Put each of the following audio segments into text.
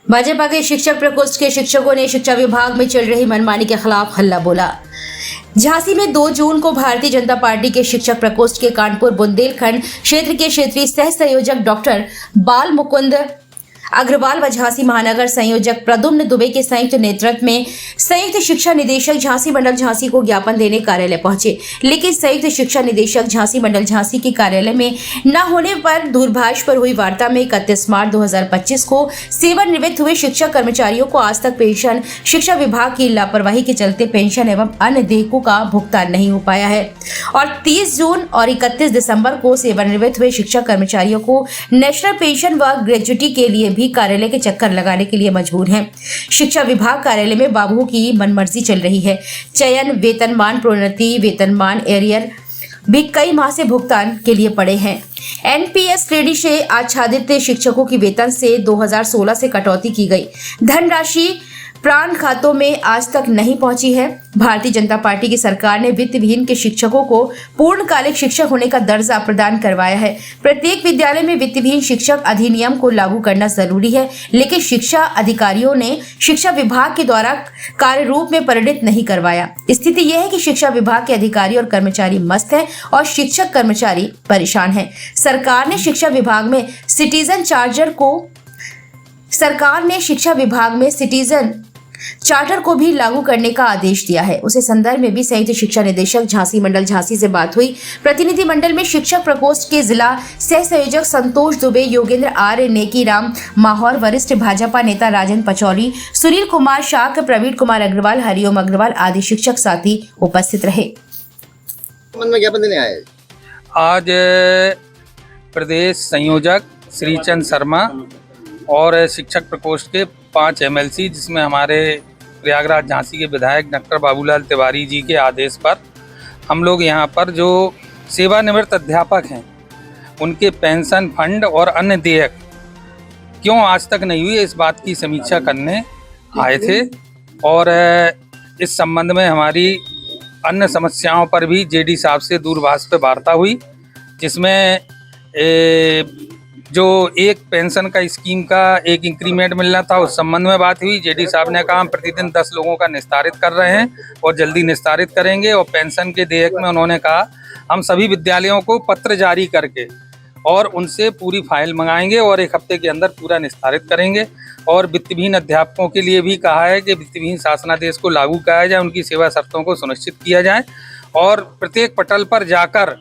भाजपा के शिक्षक प्रकोष्ठ के शिक्षकों ने शिक्षा विभाग में चल रही मनमानी के खिलाफ हल्ला बोला। झांसी में 2 जून को भारतीय जनता पार्टी के शिक्षक प्रकोष्ठ के कानपुर बुंदेलखंड क्षेत्र के क्षेत्रीय सह संयोजक डॉक्टर बाल मुकुंद अग्रवाल व झांसी महानगर संयोजक प्रद्युम्न दुबे के संयुक्त नेतृत्व में संयुक्त शिक्षा निदेशक झांसी मंडल झांसी को ज्ञापन देने कार्यालय पहुंचे, लेकिन संयुक्त शिक्षा निदेशक झांसी मंडल झांसी के कार्यालय में न होने पर दूरभाष पर हुई वार्ता में 31 मार्च 2025 को सेवानिवृत्त हुए शिक्षक कर्मचारियों को आज तक पेंशन शिक्षा विभाग की लापरवाही के चलते पेंशन एवं अन्य देयकों का भुगतान नहीं हो पाया है और 30 जून और 31 दिसंबर को सेवानिवृत्त हुए शिक्षक कर्मचारियों को नेशनल पेंशन व ग्रेजुटी के लिए भी कार्यालय के चक्कर लगाने के लिए मजबूर हैं। शिक्षा विभाग कार्यालय में बाबुओं की मनमर्जी चल रही है। चयन, वेतनमान, प्रोन्नति, वेतनमान, एरियर भी कई माह से भुगतान के लिए पड़े हैं। एनपीएस क्रेडिट से आच्छादित शिक्षकों की वेतन से 2016 से कटौती की गई धनराशि प्राण खातों में आज तक नहीं पहुंची है। भारतीय जनता पार्टी की सरकार ने वित्त विहीन के शिक्षकों को पूर्णकालिक शिक्षक होने का दर्जा प्रदान करवाया है। प्रत्येक विद्यालय में वित्त विहीन शिक्षक अधिनियम को लागू करना जरूरी है, लेकिन शिक्षा अधिकारियों ने शिक्षा विभाग के द्वारा कार्य रूप में परिणत नहीं करवाया। स्थिति यह है कि शिक्षा विभाग के अधिकारी और कर्मचारी मस्त हैं और शिक्षक कर्मचारी परेशान हैं। सरकार ने शिक्षा विभाग में सिटीजन चार्टर को भी लागू करने का आदेश दिया है। उसे संदर्भ में भी संयुक्त शिक्षा निदेशक झांसी मंडल झांसी से बात हुई। प्रतिनिधि मंडल में शिक्षक प्रकोष्ठ के जिला सह संयोजक संतोष दुबे, योगेंद्र आर्य, नेकी राम माहौर, वरिष्ठ भाजपा नेता राजन पचौरी, सुनील कुमार शाक, प्रवीण कुमार अग्रवाल, हरिओम अग्रवाल आदि शिक्षक साथी उपस्थित रहे। ज्ञापन देने आए आज प्रदेश संयोजक श्रीचंद शर्मा और शिक्षक प्रकोष्ठ के 5 एमएलसी, जिसमें हमारे प्रयागराज झांसी के विधायक डॉक्टर बाबूलाल तिवारी जी के आदेश पर हम लोग यहाँ पर जो सेवानिवृत्त अध्यापक हैं उनके पेंशन फंड और अन्य देयक क्यों आज तक नहीं हुई, इस बात की समीक्षा करने आए थे। और इस संबंध में हमारी अन्य समस्याओं पर भी जेडी साहब से दूरभाष पर वार्ता हुई, जिसमें जो एक पेंशन का स्कीम का एक इंक्रीमेंट मिलना था उस संबंध में बात हुई। जेडी साहब ने कहा हम प्रतिदिन 10 लोगों का निस्तारित कर रहे हैं और जल्दी निस्तारित करेंगे। और पेंशन के देयक में उन्होंने कहा हम सभी विद्यालयों को पत्र जारी करके और उनसे पूरी फाइल मंगाएंगे और 1 हफ्ते के अंदर पूरा निस्तारित करेंगे। और वित्तविहीन अध्यापकों के लिए भी कहा है कि वित्तविहीन शासनादेश को लागू किया जाए, उनकी सेवा शर्तों को सुनिश्चित किया जाए और प्रत्येक पटल पर जाकर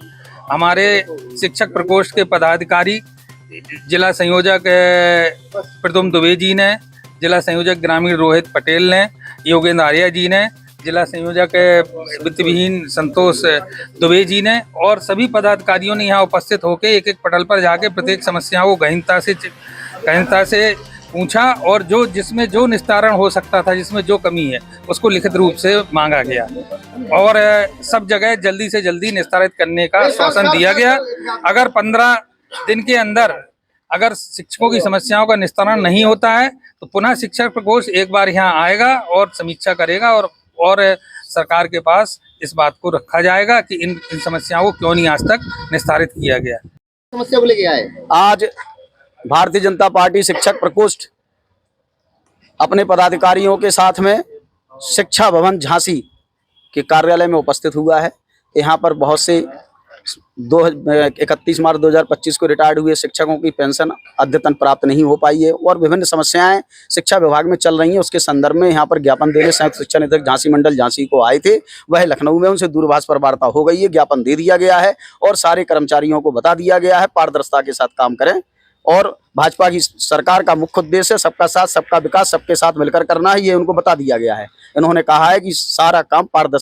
हमारे शिक्षक प्रकोष्ठ के पदाधिकारी, जिला संयोजक प्रद्युम्न दुबे जी ने, जिला संयोजक ग्रामीण रोहित पटेल ने, योगेंद्र आर्य जी ने, जिला संयोजक वित्तविहीन संतोष दुबे जी ने और सभी पदाधिकारियों ने यहाँ उपस्थित होकर एक पटल पर जाके प्रत्येक समस्या को गहनता से पूछा और जिसमें जो निस्तारण हो सकता था, जिसमें जो कमी है उसको लिखित रूप से मांगा गया और सब जगह जल्दी से जल्दी निस्तारित करने का आश्वासन दिया गया। अगर 15 दिन के अंदर अगर शिक्षकों की समस्याओं का निस्तारण नहीं होता है तो पुनः शिक्षक प्रकोष्ठ एक बार यहाँ आएगा और समीक्षा करेगा और सरकार के पास इस बात को रखा जाएगा कि इन समस्याओं को क्यों नहीं आज तक निस्तारित किया गया। समस्या को लेके आए आज भारतीय जनता पार्टी शिक्षक प्रकोष्ठ अपने पदाधिकारियों के साथ में शिक्षा भवन झांसी के कार्यालय में उपस्थित हुआ है। यहाँ पर बहुत से 31 मार्च 2025 को रिटायर्ड हुए शिक्षकों की पेंशन अद्यतन प्राप्त नहीं हो पाई है और विभिन्न समस्याएं शिक्षा विभाग में चल रही हैं। उसके संदर्भ में यहाँ पर ज्ञापन देने संयुक्त शिक्षा निदेशक झांसी मंडल झांसी को आए थे। वह लखनऊ में उनसे दूरभाष पर वार्ता हो गई है, ज्ञापन दे दिया गया है और सारे कर्मचारियों को बता दिया गया है पारदर्शिता के साथ काम करें। और भाजपा की सरकार का मुख्य उद्देश्य है सबका साथ, सबका विकास, सबके साथ मिलकर करना है, ये उनको बता दिया गया है। इन्होंने कहा है कि सारा काम पारदर्शी